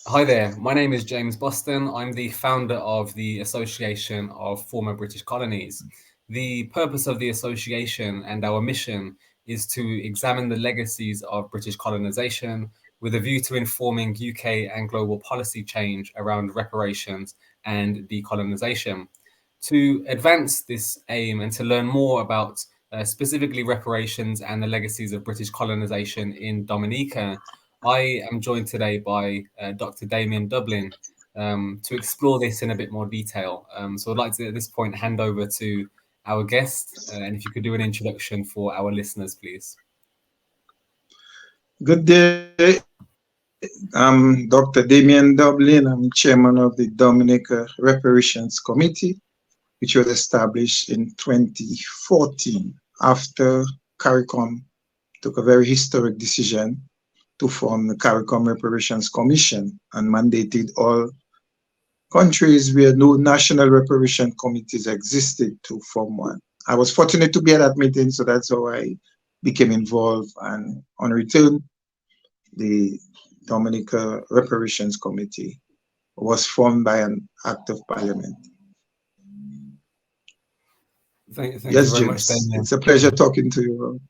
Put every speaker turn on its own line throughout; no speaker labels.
Hi there, my name is James Boston. I'm the founder of the Association of Former British Colonies. The purpose of the association and our mission is to examine the legacies of British colonisation with a view to informing UK and global policy change around reparations and decolonisation. To advance this aim and to learn more about specifically reparations and the legacies of British colonisation in Dominica, I am joined today by Dr. Damien Dublin to explore this in a bit more detail. So I'd like to, at this point, hand over to our guest, and if you could do an introduction for our listeners, please.
Good day. I'm Dr. Damien Dublin. I'm chairman of the Dominica Reparations Committee, which was established in 2014 after CARICOM took a very historic decision to form the CARICOM Reparations Commission and mandated all countries where no national reparation committees existed to form one. I was fortunate to be at that meeting, so that's how I became involved. And on return, the Dominica Reparations Committee was formed by an act of parliament.
Thank you
Yes,
very much,
James.
Damien.
It's a pleasure talking to you.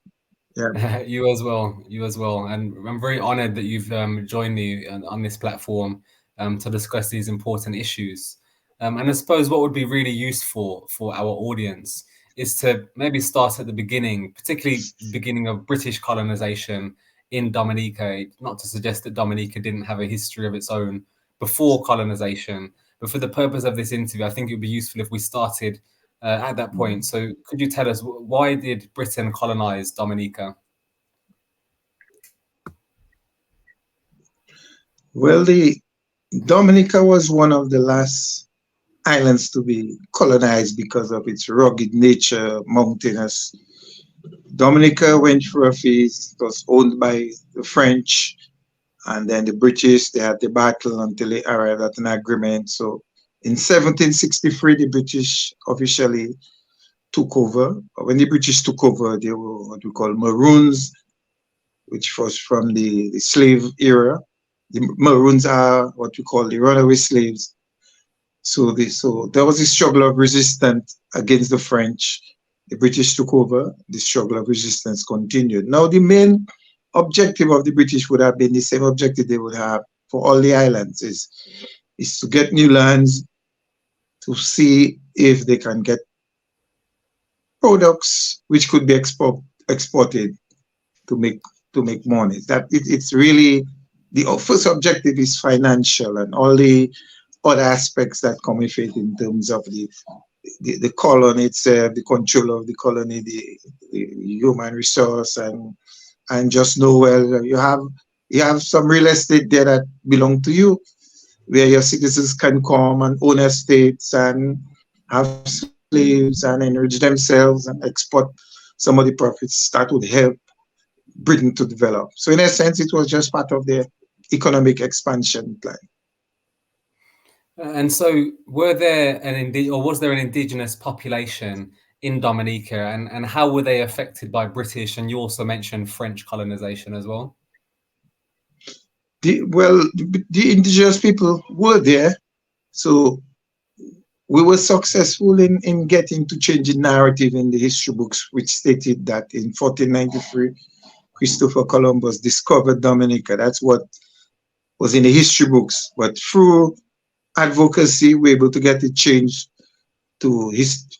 Yeah.
You as well. You as well. And I'm very honored that you've joined me on this platform to discuss these important issues. And I suppose what would be really useful for our audience is to maybe start at the beginning, particularly the beginning of British colonization in Dominica. Not to suggest that Dominica didn't have a history of its own before colonization, but for the purpose of this interview, I think it would be useful if we started at that point. So could you tell us, why did Britain colonize Dominica?
Well, the Dominica was one of the last islands to be colonized because of its rugged nature, mountainous. Dominica went through a phase. It was owned by the French, and then the British. They had the battle until they arrived at an agreement. So in 1763, the British officially took over. When the British took over, they were what we call Maroons, which was from the slave era. The Maroons are what we call the runaway slaves. So there was a struggle of resistance against the French. The British took over. The struggle of resistance continued. Now the main objective of the British would have been the same objective they would have for all the islands is to get new lands, to see if they can get products which could be exported to make money. It's really the first objective is financial, and all the other aspects that come with it in terms of the colony itself, the control of the colony, the human resource, and just know, well, you have some real estate there that belong to you, where your citizens can come and own estates and have slaves and enrich themselves and export some of the profits. That would help Britain to develop. So in a sense, it was just part of their economic expansion plan.
And so, was there an indigenous population in Dominica, and how were they affected by British? And you also mentioned French colonization as well.
The indigenous people were there, so we were successful in getting to change the narrative in the history books, which stated that in 1493, Christopher Columbus discovered Dominica. That's what was in the history books. But through advocacy, we were able to get it changed to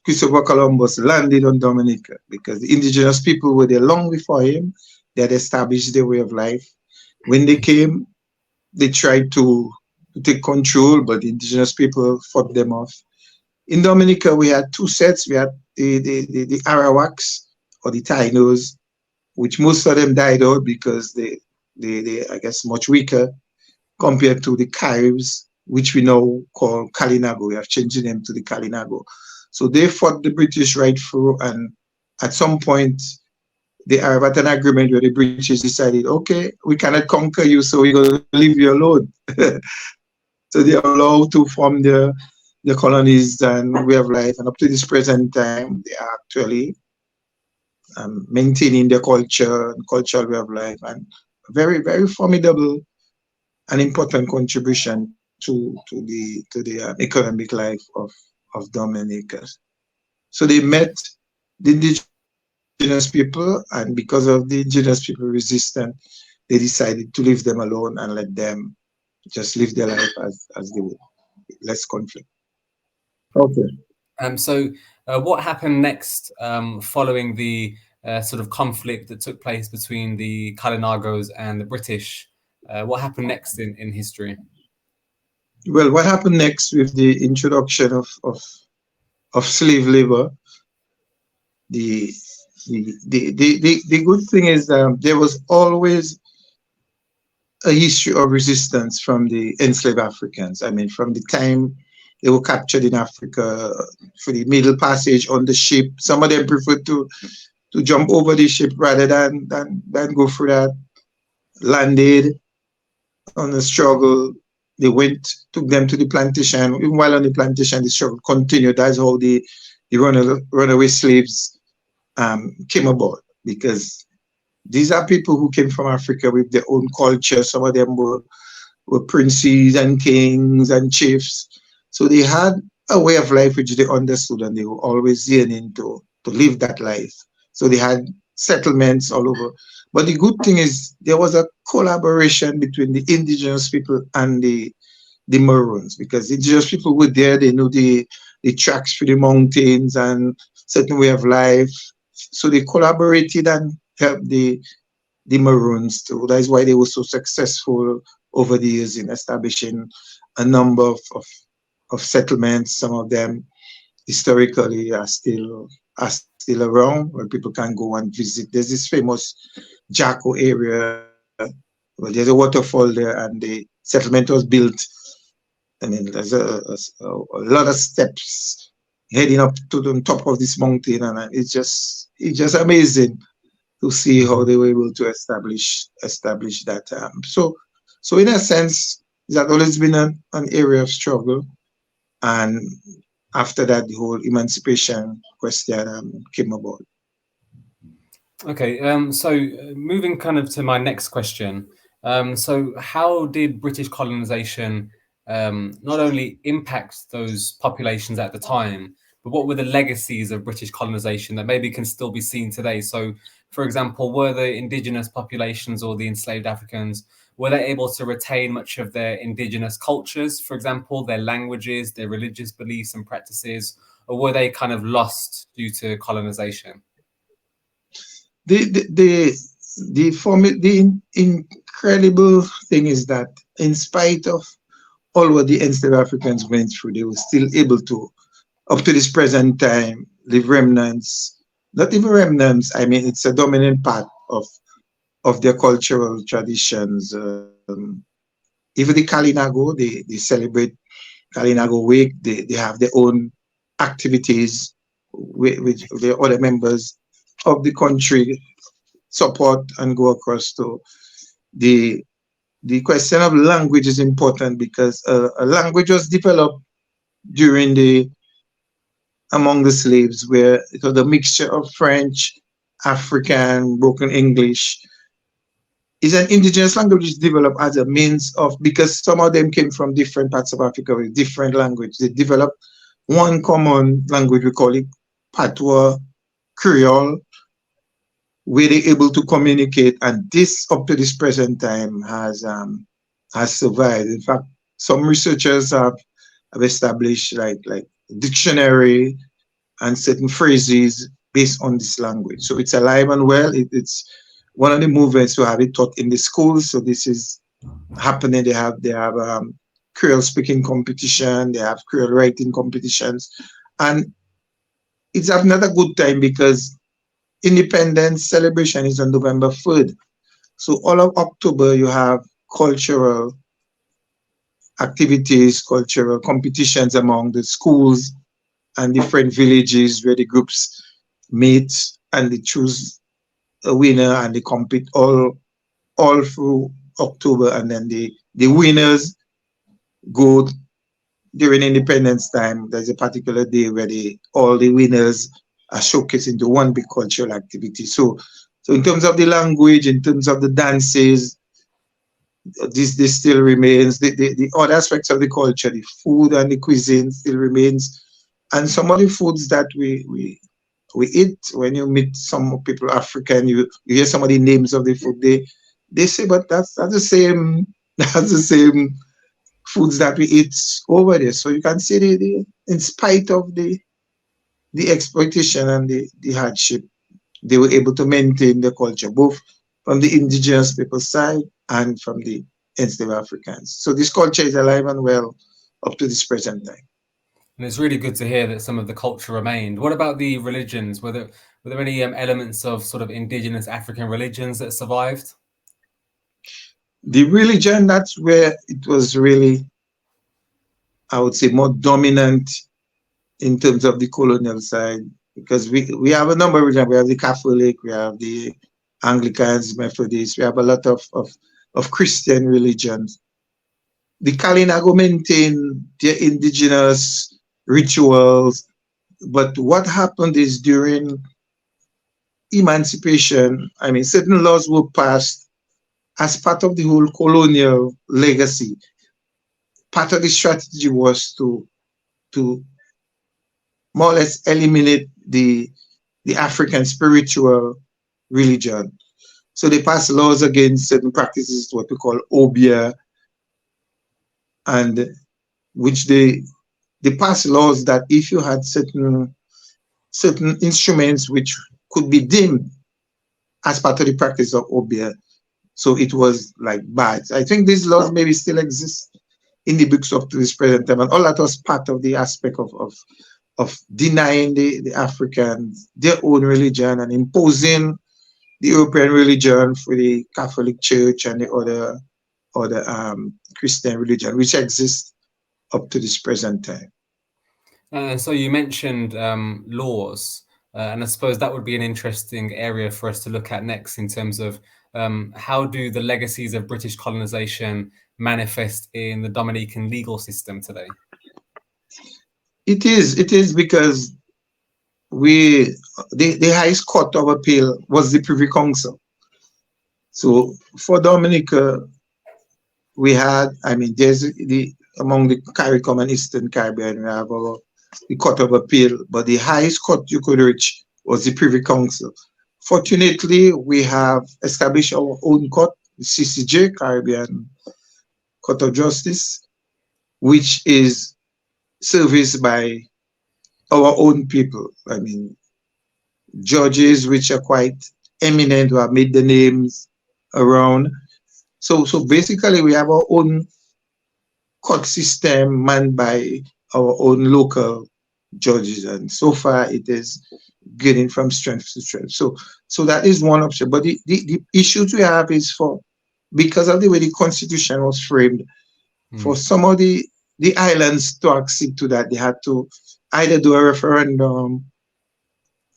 Christopher Columbus landed on Dominica, because the indigenous people were there long before him. They had established their way of life. When they came, they tried to take control, but the indigenous people fought them off. In Dominica, we had two sets. We had the Arawaks, or the Tainos, which most of them died out because they I guess, much weaker compared to the Caribs, which we now call Kalinago. We have changed them to the Kalinago. So they fought the British right through, and at some point, they arrived at an agreement where the British decided, okay, we cannot conquer you, so we're going to leave you alone. So they are allowed to form their colonies and way of life. And up to this present time, they are actually maintaining their culture and cultural way of life, and very, very formidable an important contribution to the economic life of Dominica. So they met the indigenous people, and because of the indigenous people resistant, they decided to leave them alone and let them just live their life as they would, less conflict. Okay.
So, what happened next following the sort of conflict that took place between the Kalinagos and the British? What happened next in history?
Well, what happened next with the introduction of slave labor? The the good thing is there was always a history of resistance from the enslaved Africans. I mean, from the time they were captured in Africa for the Middle Passage on the ship, some of them preferred to jump over the ship rather than go through that. Landed on a struggle. They went, took them to the plantation. Even while on the plantation, the struggle continued. That's how the runaway slaves came about, because these are people who came from Africa with their own culture. Some of them were princes and kings and chiefs. So they had a way of life which they understood, and they were always yearning to live that life. So they had settlements all over. But the good thing is there was a collaboration between the indigenous people and the Maroons, because the indigenous people were there, they knew the tracks through the mountains and certain way of life. So they collaborated and helped the Maroons too. That is why they were so successful over the years in establishing a number of settlements. Some of them historically are still around, where people can go and visit. There's this famous Jacko area where there's a waterfall there, and the settlement was built. I mean, there's a lot of steps heading up to the top of this mountain, and it's just amazing to see how they were able to establish that. So in a sense, that always been an area of struggle, and after that, the whole emancipation question came about.
Okay, so moving kind of to my next question. So how did British colonization not only impact those populations at the time, but what were the legacies of British colonization that maybe can still be seen today? So, for example, were the indigenous populations or the enslaved Africans, were they able to retain much of their indigenous cultures, for example, their languages, their religious beliefs and practices, or were they kind of lost due to colonization?
The the the the incredible thing is that in spite of all what the enslaved Africans went through, they were still able to, up to this present time, leave remnants. Not even remnants. I mean, it's a dominant part of their cultural traditions. Even the Kalinago, they celebrate Kalinago Week. They have their own activities which the other members of the country support and go across to. The the question of language is important, because a language was developed during the among the slaves, where it was a mixture of French, African, broken English. Is an indigenous language developed as a means of, because some of them came from different parts of Africa with different language. They developed one common language, we call it Patois Creole, where they're able to communicate, and this up to this present time has survived. In fact, some researchers have established like dictionary and certain phrases based on this language. So it's alive and well. It's one of the movements to have it taught in the schools. So this is happening. They have Creole speaking competition. They have Creole writing competitions, and it's another good time because Independence celebration is on November 3rd. So all of October you have cultural activities, cultural competitions among the schools and different villages where the groups meet and they choose a winner and they compete all through October, and then the winners go during Independence time. There's a particular day where all the winners are showcased into one big cultural activity. So in terms of the language, in terms of the dances, This still remains. The other aspects of the culture, the food and the cuisine still remains. And some of the foods that we eat, when you meet some people African, you hear some of the names of the food, they say, but that's the same that's the same foods that we eat over there. So you can see in spite of the exploitation and the hardship, they were able to maintain the culture, both from the indigenous people side and from the enslaved Africans. So this culture is alive and well up to this present time.
And it's really good to hear that some of the culture remained. What about the religions? Were there any elements of sort of indigenous African religions that survived?
The religion, that's where it was really, I would say, more dominant in terms of the colonial side, because we have a number of religions. We have the Catholic, we have the Anglicans, Methodists, we have a lot of Christian religions. The Kalinago maintain their indigenous rituals, but what happened is during emancipation, I mean, certain laws were passed as part of the whole colonial legacy. Part of the strategy was to more or less eliminate the African spiritual religion. So they passed laws against certain practices, what we call obia, and which they passed laws that if you had certain instruments which could be deemed as part of the practice of obia, so it was like bad. I think these laws maybe still exist in the books up to this present time, and all that was part of the aspect of denying the Africans their own religion and imposing the European religion for the Catholic Church and the other Christian religion, which exists up to this present time.
So you mentioned laws, and I suppose that would be an interesting area for us to look at next in terms of how do the legacies of British colonization manifest in the Dominican legal system today?
It is because the highest court of appeal was the Privy Council. So for Dominica, we had, I mean, there's among the CARICOM and Eastern Caribbean, we have the Court of Appeal, but the highest court you could reach was the Privy Council. Fortunately, we have established our own court, the CCJ, Caribbean Court of Justice, which is serviced by our own people. I mean, judges which are quite eminent, who have made the names around. So basically, we have our own court system manned by our own local judges, and so far it is getting from strength to strength. So that is one option. But the issues we have is because of the way the constitution was framed, for some of the islands to accede to that, they had to either do a referendum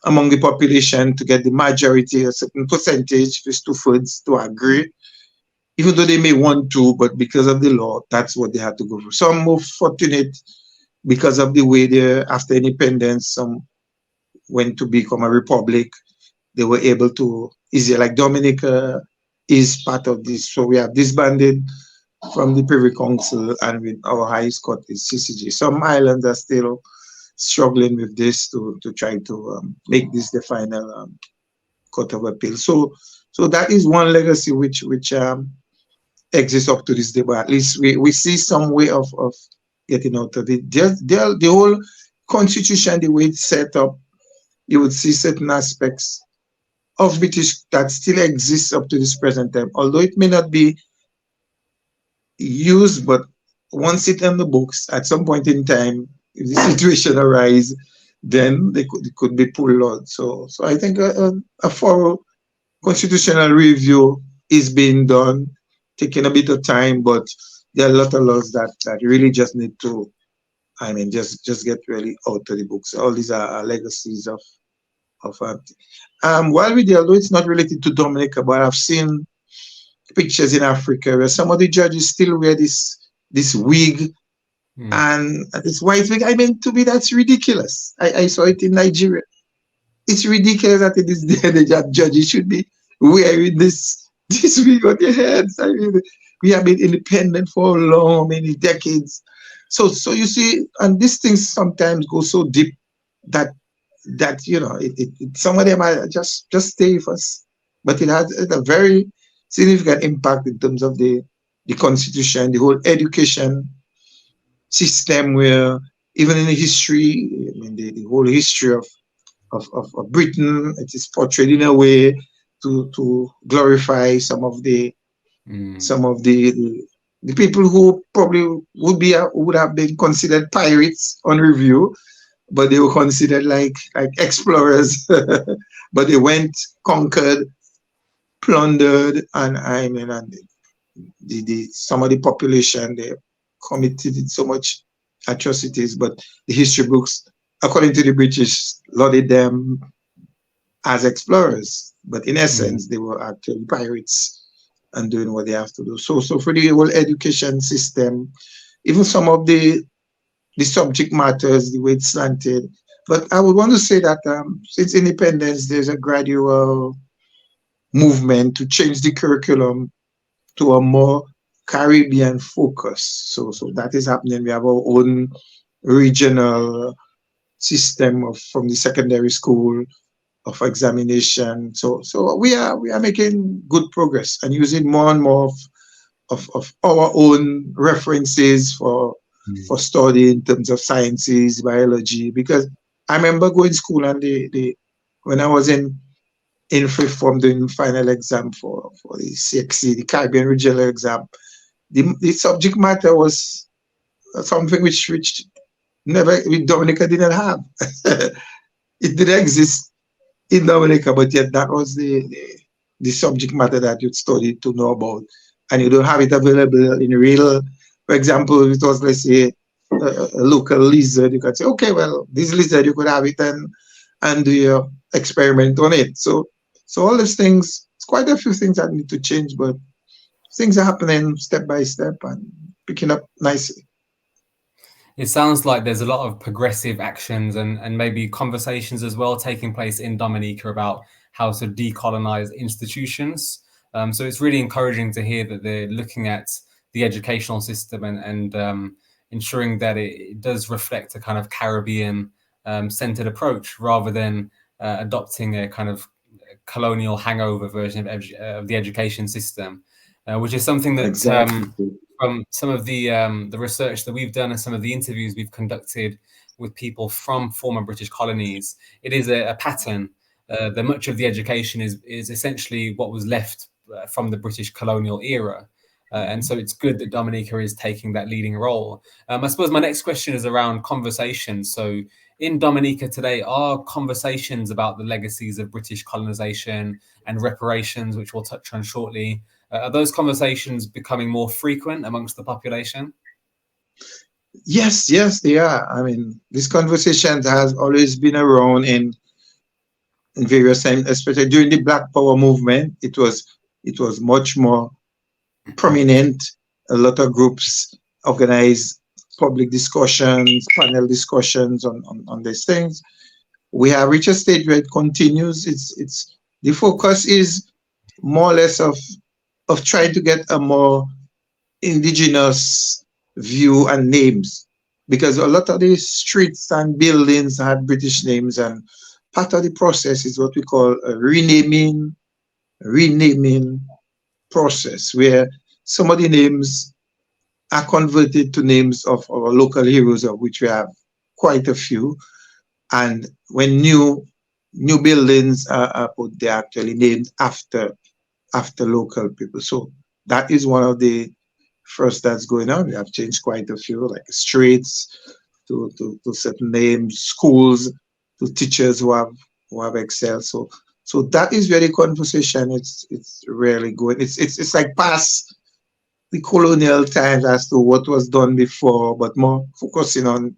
among the population to get the majority, a certain percentage, just 2/3 to agree, even though they may want to, but because of the law, that's what they had to go for. Some more fortunate because of the way after independence, some went to become a republic. They were able to easier, like Dominica is part of this. So we have disbanded from the Privy Council, and with our highest court is CCG. Some islands are still struggling with this to try to make this the final court of appeal. So that is one legacy which exists up to this day, but at least we see some way of getting out of it. The whole constitution, the way it's set up, you would see certain aspects of British that still exists up to this present time, although it may not be used, but once it's in the books, at some point in time, if the situation arises, then they could be pulled out. So I think a thorough constitutional review is being done, taking a bit of time, but there are a lot of laws that really just need to, I mean, just get really out of the books. All these are legacies of while we're there, although it's not related to Dominica, but I've seen pictures in Africa where some of the judges still wear this wig and this white wig. I mean, to me, that's ridiculous. I saw it in Nigeria. It's ridiculous that it is there that judges should be wearing this This week on your heads. I mean, we have been independent for long, many decades. So you see, and these things sometimes go so deep that some of them are just stay with us, but it has a very significant impact in terms of the constitution, the whole education system, where even in the history, I mean, the whole history of Britain, it is portrayed in a way to glorify
Mm.
some of the people who probably would have been considered pirates on review, but they were considered like explorers. But they went, conquered, plundered, and I mean, and the some of the population, they committed so much atrocities. But the history books, according to the British, lauded them as explorers, but in
Mm.
essence, they were actually pirates and doing what they have to do. So for the whole education system, even some of the subject matters, the way it's slanted. But I would want to say that since independence, there's a gradual movement to change the curriculum to a more Caribbean focus. So that is happening. We have our own regional system from the secondary school of examination. So we are making good progress and using more and more of our own references
Mm.
for study in terms of sciences, biology. Because I remember going to school and the when I was in fifth form doing final exam for the CXC, the Caribbean Regional Exam, the subject matter was something which never Dominica didn't have. It didn't exist in Dominica, but yet that was the subject matter that you'd study to know about, and you don't have it available in real. For example, if it was, let's say, a local lizard, you could say, okay, well, this lizard, you could have it and do your experiment on it. So all these things, it's quite a few things that need to change, but things are happening step by step and picking up nicely.
It sounds like there's a lot of progressive actions and maybe conversations as well taking place in Dominica about how to decolonize institutions. So it's really encouraging to hear that they're looking at the educational system and ensuring that it does reflect a kind of Caribbean centered approach rather than adopting a kind of colonial hangover version of the education system, which is something that
Exactly.
from some of the research that we've done and some of the interviews we've conducted with people from former British colonies, it is a pattern. That much of the education is essentially what was left from the British colonial era. And so it's good that Dominica is taking that leading role. I suppose my next question is around conversations. So in Dominica today, are conversations about the legacies of British colonisation and reparations, which we'll touch on shortly, are those conversations becoming more frequent amongst the population?
Yes, they are. I mean, this conversation has always been around in various times, especially during the Black Power movement. It was much more prominent. A lot of groups organize public discussions, panel discussions on these things. We have reached a stage where it continues. It's the focus is more or less of trying to get a more indigenous view and names, because a lot of these streets and buildings had British names, and part of the process is what we call a renaming process, where some of the names are converted to names of our local heroes, of which we have quite a few. And when new buildings are put, they're actually named after local people. So that is one of the first that's going on. We have changed quite a few, like streets to certain names, schools to teachers who have excelled. So that is where the conversation it's really going. It's like past the colonial times as to what was done before, but more focusing on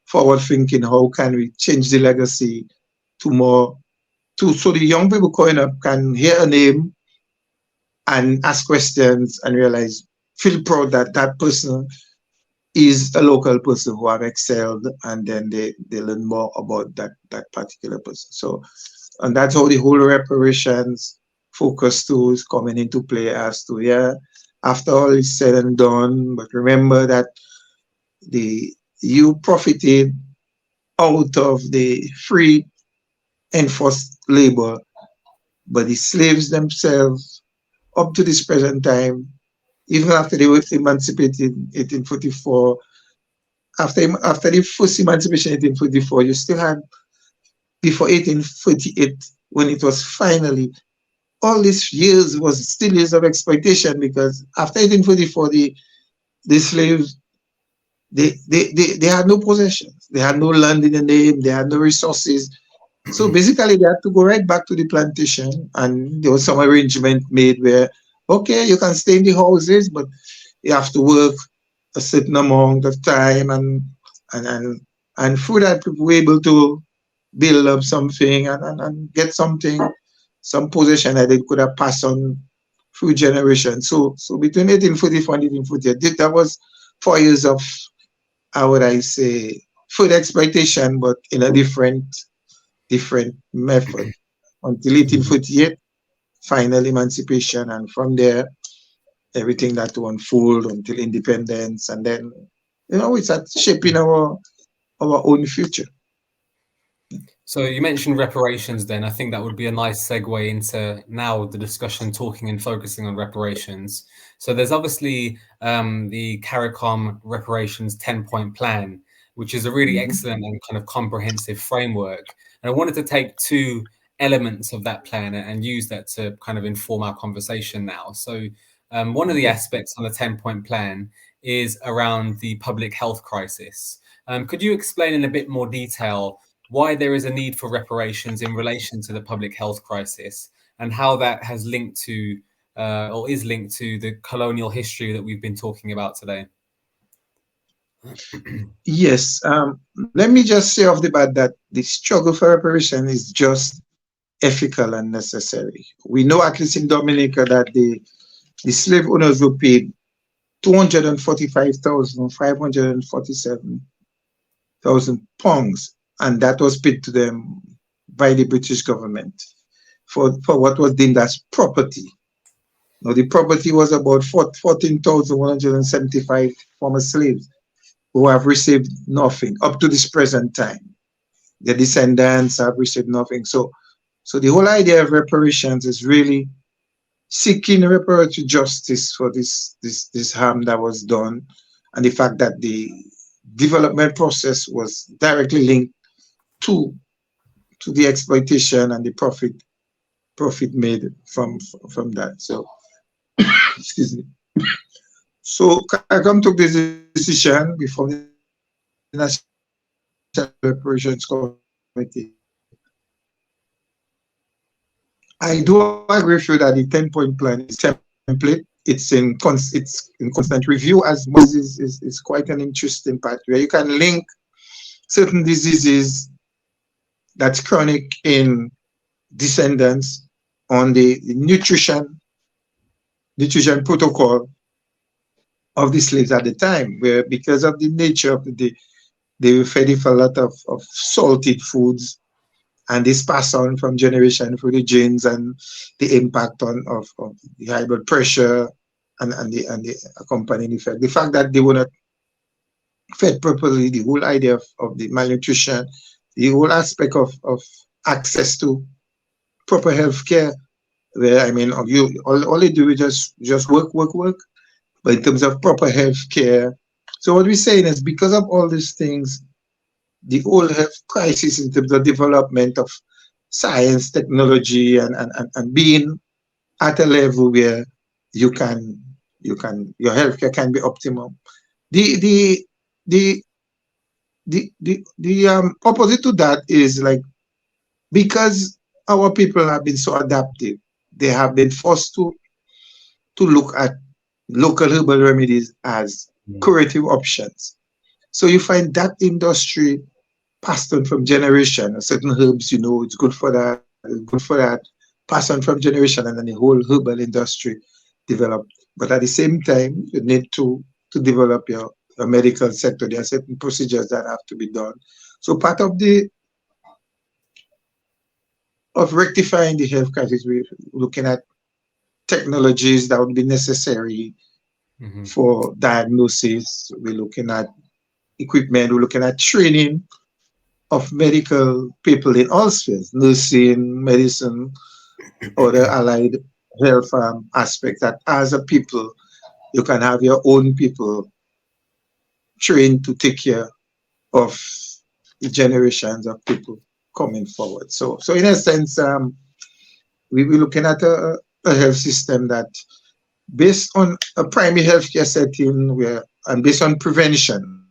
forward thinking. How can we change the legacy to more to so the young people growing up can hear a name and ask questions and realize, feel proud that that person is a local person who have excelled, and then they learn more about that particular person. So, and that's how the whole reparations focus too is coming into play as to, yeah, after all is said and done, but remember that the you profited out of the free enforced labor, but the slaves themselves, up to this present time, even after they were emancipated in 1844, after the first emancipation in 1844, you still had, before 1848, when it was finally, all these years was still years of exploitation, because after 1844, the slaves, they had no possessions, they had no land in the name, they had no resources. So basically, they had to go right back to the plantation, and there was some arrangement made where, okay, you can stay in the houses, but you have to work a certain amount of time, and and and through that, people were able to build up something, and get something, some possession that they could have passed on through generations. So between 1844 and 1848, that was 4 years of, how would I say, food exploitation, but in a different method, until
Mhm.
1848, final emancipation, and from there, everything that to unfold until independence, and then, it's at shaping our own future.
So you mentioned reparations then. I think that would be a nice segue into now the discussion talking and focusing on reparations. So there's obviously the CARICOM reparations 10-point plan, which is a really
Mhm.
excellent and kind of comprehensive framework. And I wanted to take two elements of that plan and use that to kind of inform our conversation now. So one of the
Okay.
aspects on the 10-point plan is around the public health crisis. Could you explain in a bit more detail why there is a need for reparations in relation to the public health crisis, and how that has linked to or is linked to the colonial history that we've been talking about today?
Yes. Let me just say off the bat that the struggle for reparation is just ethical and necessary. We know, at least in Dominica, that the slave owners were paid 245,547,000 pounds, and that was paid to them by the British government for what was deemed as property. Now, the property was about 14,175 former slaves who have received nothing up to this present time. Their descendants have received nothing. So the whole idea of reparations is really seeking reparatory justice for this harm that was done, and the fact that the development process was directly linked to to the exploitation and the profit made from that. So excuse me. So CARICOM took this decision before the National Reparations Committee. I do agree with you that the 10-point plan is template. It's in constant review, as much as is quite an interesting part where you can link certain diseases that's chronic in descendants on the nutrition protocol of the slaves at the time, where, because of the nature of the day, they were fed with a lot of salted foods, and this pass on from generation through the genes, and the impact of the high blood pressure, and the accompanying effect. The fact that they were not fed properly, the whole idea of the malnutrition, the whole aspect of access to proper health care, where, I mean, all they do is just work. But in terms of proper health care, so what we're saying is, because of all these things, the whole health crisis in terms of development of science, technology, and being at a level where you can your healthcare can be optimum. The the the the opposite to that is, like, because our people have been so adaptive, they have been forced to look at local herbal remedies as curative options. So you find that industry passed on from generation. Certain herbs, it's good for that, it's good for that, passed on from generation, and then the whole herbal industry developed. But at the same time, you need to develop your medical sector. There are certain procedures that have to be done. So part of the of rectifying the health crisis. We're looking at technologies that would be necessary
Hmm.
for diagnosis. We're looking at equipment. We're looking at training of medical people in all spheres, nursing, medicine, other allied health aspects. That as a people, you can have your own people trained to take care of the generations of people coming forward. So in a sense, we're looking at a health system that based on a primary healthcare setting where and based on prevention,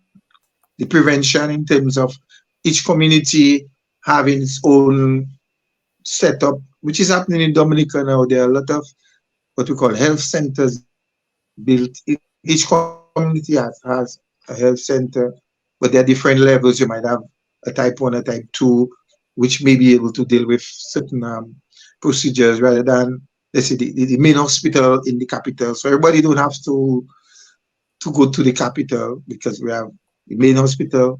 the prevention in terms of each community having its own setup, which is happening in Dominica now. There are a lot of what we call health centers built. Each community has a health center, but there are different levels. You might have a type 1, a type 2, which may be able to deal with certain procedures rather than, let's say, the main hospital in the capital. So everybody don't have to go to the capital because we have the main hospital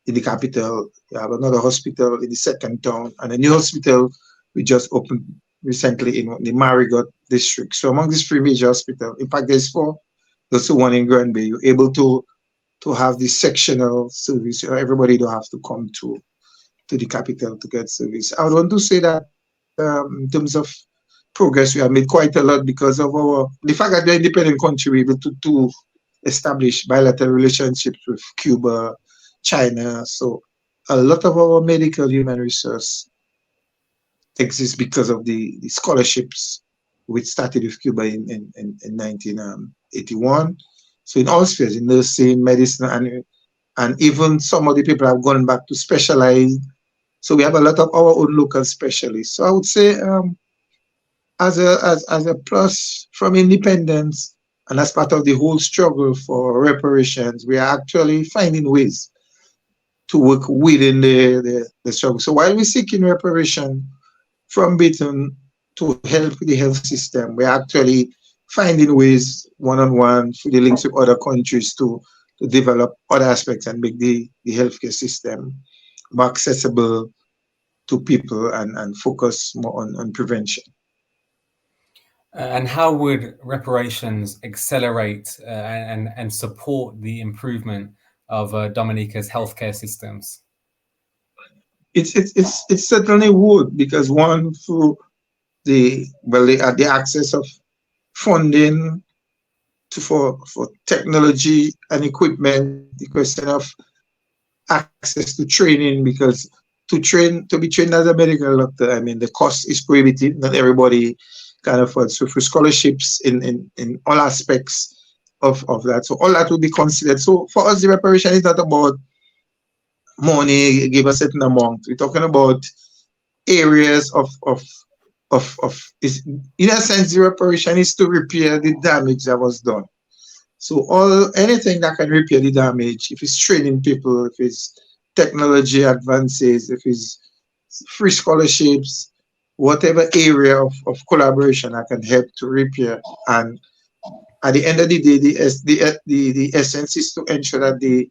in the capital. We have another hospital in the second town and a new hospital we just opened recently in the Marigot district. So among these three major hospitals, in fact, there's four. There's the one in Grand Bay. You're able to have this sectional service. Everybody don't have to come to the capital to get service. I would want to say that in terms of progress, we have made quite a lot because of the fact that we're an independent country, we're able to establish bilateral relationships with Cuba, China. So a lot of our medical human resource exists because of the scholarships which started with Cuba in 1981. So in all spheres, in nursing, medicine, and even some of the people have gone back to specialize. So we have a lot of our own local specialists. So I would say as a plus from independence and as part of the whole struggle for reparations, we are actually finding ways to work within the struggle. So while we're seeking reparation from Britain to help the health system, we're actually finding ways one-on-one through the links with other countries to develop other aspects and make the healthcare system more accessible to people and focus more on prevention.
And how would reparations accelerate and support the improvement of Dominica's healthcare systems?
It certainly would because one through the access of funding for technology and equipment, the question of access to training because to be trained as a medical doctor, I mean the cost is prohibitive. Not everybody can afford. So for scholarships in all aspects of that. So all that will be considered. So for us the reparation is not about money, give a certain amount. We're talking about areas of is in a sense the reparation is to repair the damage that was done. So all anything that can repair the damage, if it's training people, if it's technology advances, if it's free scholarships, whatever area of collaboration that can help to repair. And at the end of the day, the essence is to ensure that the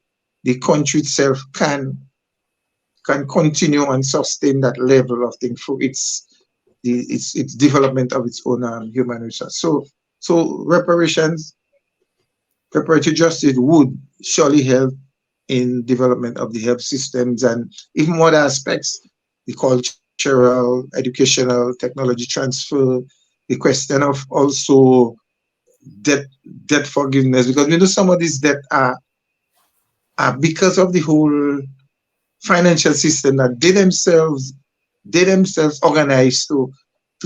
country itself can continue and sustain that level of thing for its development of its own human resource. So reparative justice would surely help in development of the health systems and even other aspects, the cultural, educational, technology transfer, the question of also debt debt forgiveness, because we know some of these debt are because of the whole financial system that they themselves organize to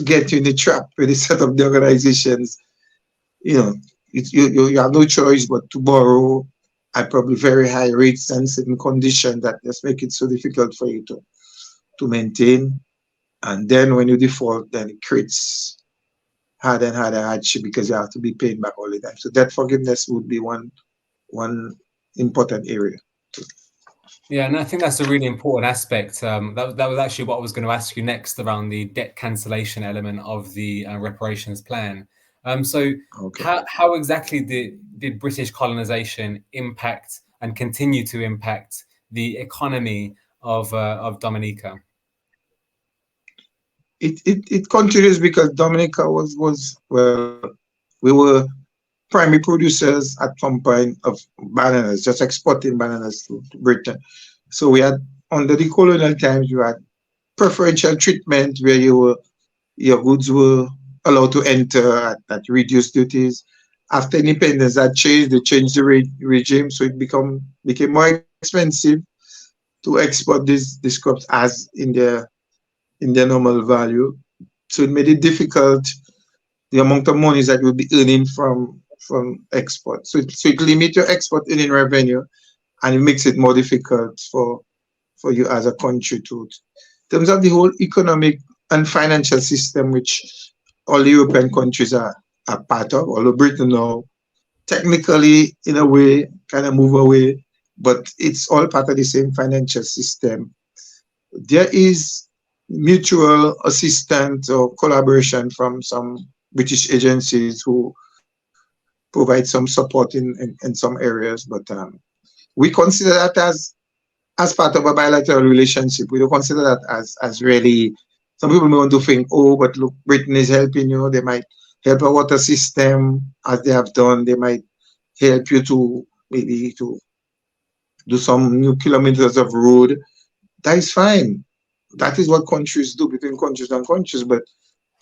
get you in the trap where they set up the organizations. You know, you have no choice but to borrow at probably very high rates and certain conditions that just make it so difficult for you to maintain. And then when you default, then it creates harder and harder hardship because you have to be paying back all the time. So debt forgiveness would be one important area.
Yeah, and I think that's a really important aspect. That was actually what I was going to ask you next around the debt cancellation element of the reparations plan. So,
Okay.
how exactly did British colonization impact and continue to impact the economy of Dominica?
it continues because Dominica was well, we were primary producers at some point of bananas, just exporting bananas to Britain. So we had under the colonial times you had preferential treatment where your goods were allowed to enter at reduced duties. After independence, that changed. They changed the regime, so it became more expensive to export these crops as in their normal value. So it made it difficult the amount of money that you'll be earning from export. So it limits your export earning revenue and it makes it more difficult for you as a country to in terms of the whole economic and financial system which all the European countries are part of, although Britain now technically in a way kind of move away, but it's all part of the same financial system. There is mutual assistance or collaboration from some British agencies who provide some support in some areas, but we consider that as part of a bilateral relationship. We don't consider that as really. Some people may want to think, oh, but look, Britain is helping you. They might help a water system as they have done. They might help you to maybe to do some new kilometers of road. That is fine. That is what countries do between countries and countries, but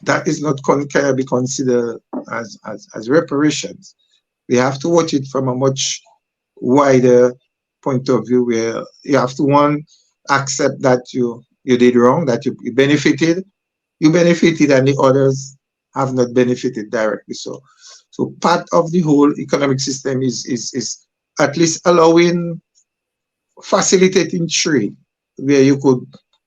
that is not cannot be considered as reparations. We have to watch it from a much wider point of view where you have to one accept that you did wrong, that you benefited and the others have not benefited directly. So part of the whole economic system is at least allowing facilitating trade where you could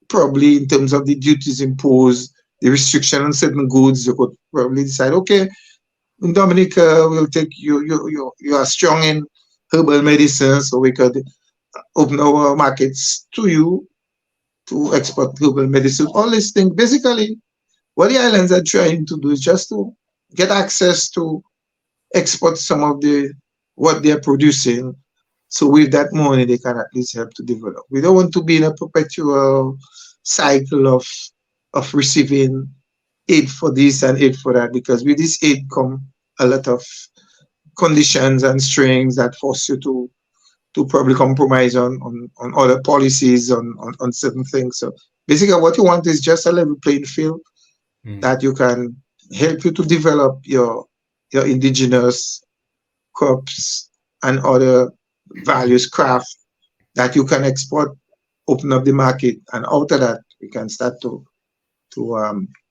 probably in terms of the duties imposed, the restriction on certain goods, you could probably decide, okay, in Dominica, we'll take you are strong in herbal medicine, so we could open our markets to you to export herbal medicine. All these things, basically, what the islands are trying to do is just to get access to export some of what they're producing. So with that money, they can at least help to develop. We don't want to be in a perpetual cycle of receiving aid for this and aid for that, because with this aid come a lot of conditions and strings that force you to probably compromise on other policies, on certain things. So basically what you want is just a level playing field that you can help you to develop your indigenous crops and other values craft that you can export, open up the market, and out of that we can start to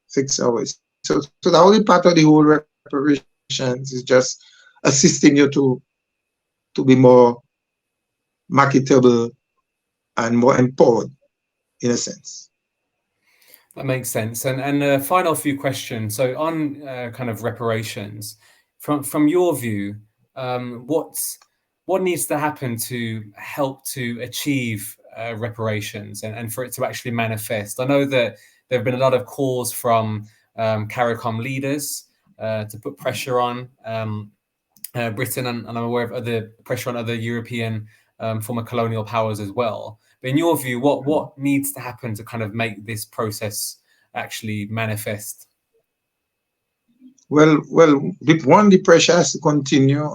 fix our way. So the only part of the whole reparations is just assisting you to be more marketable and more empowered in a sense.
That makes sense. And a final few questions. So on kind of reparations, from your view, what needs to happen to help to achieve reparations and for it to actually manifest? I know that there have been a lot of calls from CARICOM leaders to put pressure on Britain, and I'm aware of other pressure on other European former colonial powers as well. But in your view, what needs to happen to kind of make this process actually manifest?
Well, the pressure has to continue.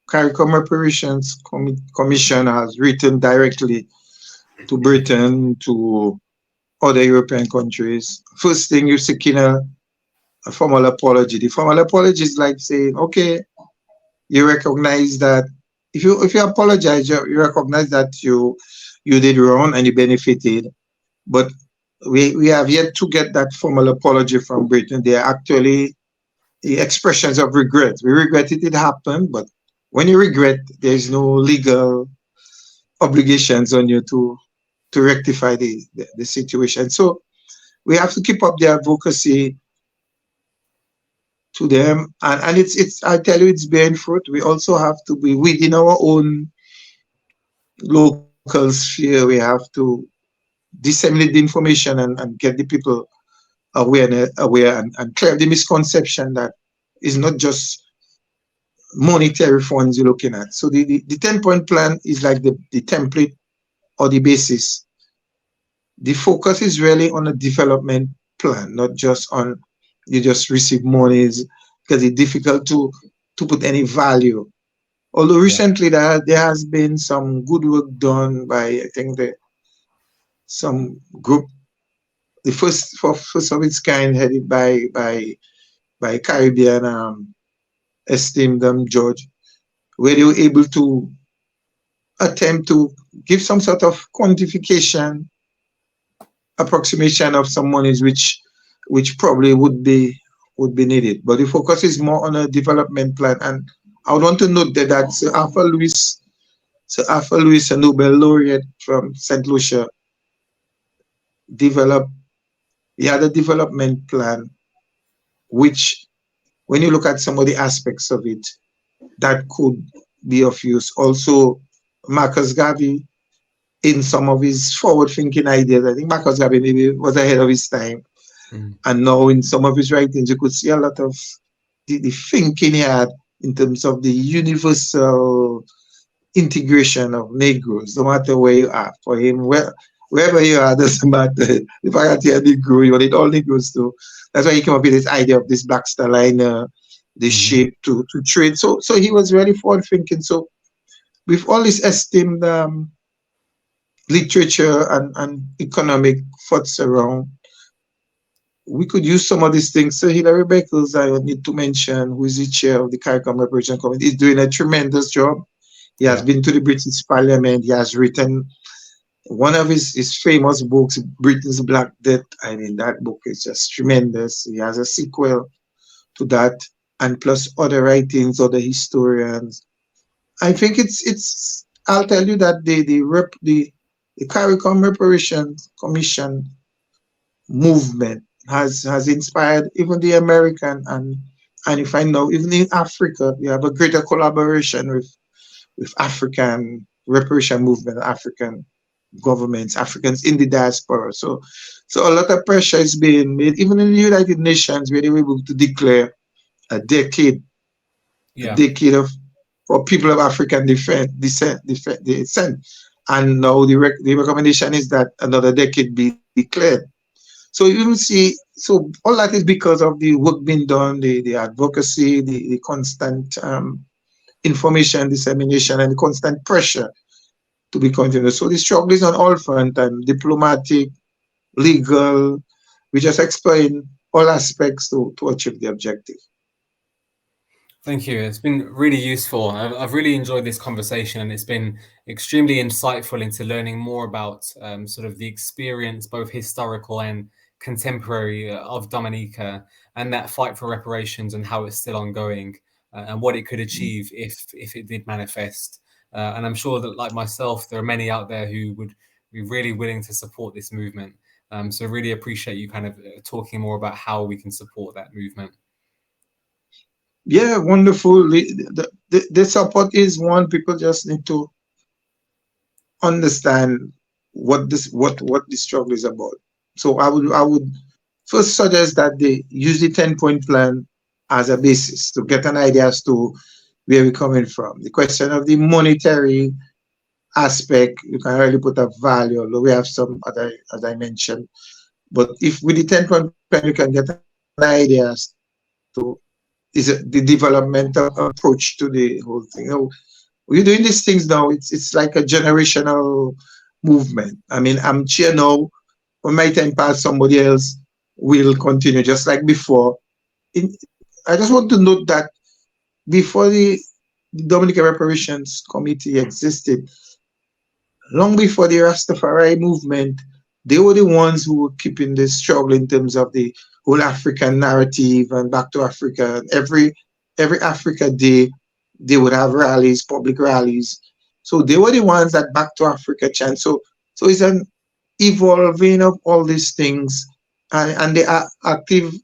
CARICOM Reparations Commission has written directly to Britain, to other European countries. First thing, you're seeking a formal apology. The formal apology is like saying, okay, you recognize that if you apologize, you recognize that you did wrong and you benefited, but we have yet to get that formal apology from Britain. They are actually the expressions of regret. We regret it happened, but when you regret, there is no legal obligations on you to rectify the situation. So we have to keep up the advocacy to them, and it's I tell you, it's bearing fruit. We also have to be within our own local sphere. We have to disseminate the information and get the people aware and clear the misconception that is not just monetary funds you're looking at. So the 10-point plan is like the template or the basis. The focus is really on the development plan, not just on you just receive monies, because it's difficult to put any value. Although
Yeah.
recently there has been some good work done by, I think, some group, the first of its kind, headed by Caribbean esteemed judge, where they were able to attempt to give some sort of quantification approximation of some monies which probably would be needed. But the focus is more on a development plan. And I would want to note that Sir Arthur Lewis, a Nobel laureate from St. Lucia, developed he had a development plan which, when you look at some of the aspects of it, that could be of use. Also, Marcus Garvey, in some of his forward-thinking ideas, I think Marcus Garvey maybe was ahead of his time.
Mm.
And now in some of his writings, you could see a lot of the thinking he had in terms of the universal integration of Negroes, no matter where you are. For him, wherever you are, doesn't matter. The fact that you're a Negro, you need all Negroes too. That's why he came up with this idea of this Black Star Liner, the
Hmm.
shape to trade. So he was really forward thinking. So with all this esteemed literature and economic thoughts around, we could use some of these things. So Hilary Beckles, I need to mention, who is the chair of the CARICOM Reparation Committee, is doing a tremendous job. He has
Yeah.
been to the British Parliament. He has written one of his famous books, Britain's Black Death. I mean, that book is just tremendous. He has a sequel to that, and plus other writings, other historians. I think it's. I'll tell you that the CARICOM Reparations Commission movement has inspired even the American, and you find now even in Africa you have a greater collaboration with African reparation movement, African governments, Africans in the diaspora. So a lot of pressure is being made, even in the United Nations, where they were able to declare a decade, a
Yeah.
decade of for people of African descent. And now the recommendation is that another decade be declared. So you will see, so all that is because of the work being done, the advocacy, the constant information dissemination, and the constant pressure to be continued. So the struggle is on all fronts, and diplomatic, legal. We just explain all aspects to achieve the objective.
Thank you. It's been really useful. I've really enjoyed this conversation, and it's been extremely insightful into learning more about sort of the experience, both historical and contemporary, of Dominica, and that fight for reparations and how it's still ongoing, and what it could achieve if it did manifest. And I'm sure that, like myself, there are many out there who would be really willing to support this movement. So really appreciate you kind of talking more about how we can support that movement.
Yeah, wonderful. The support is one. People just need to understand what the struggle is about. So I would first suggest that they use the 10-point plan as a basis to get an idea as to where we're coming from. The question of the monetary aspect, you can really put a value, although we have some other, as I mentioned. But if with the 10-point plan, you can get an idea as to is it the developmental approach to the whole thing. We're doing these things now. It's like a generational movement. I mean, I'm here now. When my time pass, somebody else will continue just like before. In, I just want to note that before the Dominican Reparations Committee existed, long before the Rastafari movement, they were the ones who were keeping this struggle in terms of the whole African narrative and back to Africa. And every Africa Day, they would have rallies, public rallies. So they were the ones that back to Africa chant. So it's an evolving of all these things, and they are active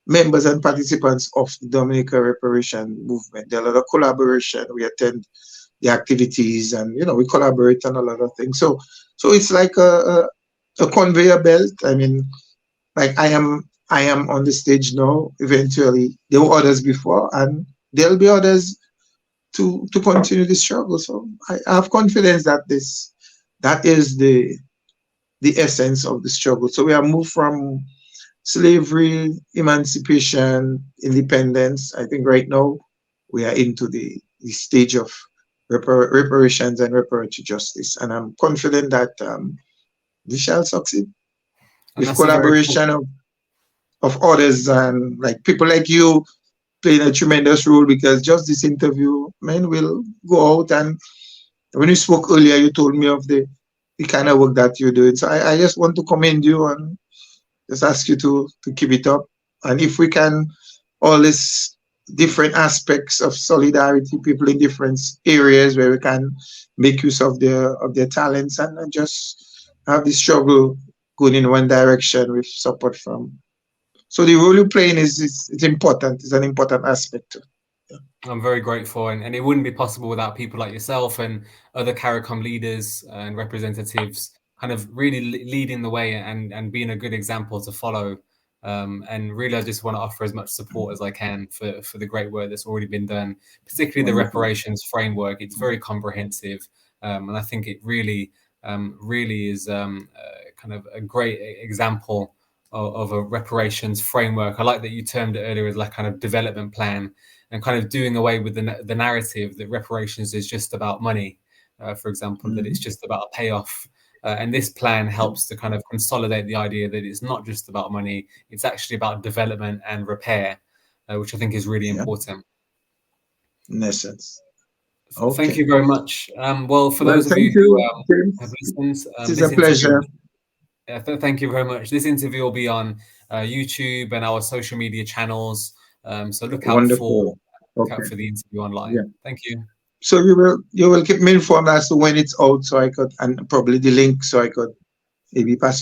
members and participants of the Dominica Reparation movement. There are a lot of collaboration. We attend the activities, and we collaborate on a lot of things. So it's like a conveyor belt. I mean, like I am on the stage now. Eventually there were others before, and there'll be others to continue the struggle. So I have confidence that that is the essence of the struggle. So we have moved from slavery, emancipation, independence. I think right now we are into the stage of reparations and reparative justice. And I'm confident that we shall succeed
And
with
that's a very cool.
collaboration of others and like people like you playing a tremendous role because just this interview, man, will go out and when you spoke earlier, you told me of the kind of work that you're doing. So I just want to commend you and just ask you to keep it up. And if we can, all these different aspects of solidarity, people in different areas where we can make use of their talents and just have this struggle going in one direction with support from. So the role you're playing is it's important. It's an important aspect too.
I'm very grateful, and it wouldn't be possible without people like yourself and other CARICOM leaders and representatives kind of really leading the way and being a good example to follow. And really, I just want to offer as much support as I can for the great work that's already been done, particularly the
Wonderful.
reparations framework. It's very comprehensive, and I think it really is kind of a great example of a reparations framework. I like that you termed it earlier as like kind of development plan and kind of doing away with the narrative that reparations is just about money, for example, that it's
Mhm.
just about a payoff. And this plan
Yeah.
helps to kind of consolidate the idea that it's not just about money, it's actually about development and repair, which I think is really
Yeah.
important.
In essence.
Thank
Okay.
you very much. Well, for
Well,
those of
thank
you who
you,
have
James.
listened,
It is a
this interview,
pleasure.
thank you very much. This interview will be on YouTube and our social media channels. So
Wonderful.
look
Okay.
out for the interview
Yeah.
online. Thank you.
So you will keep me informed as to when it's out so I could and probably the link so I could maybe pass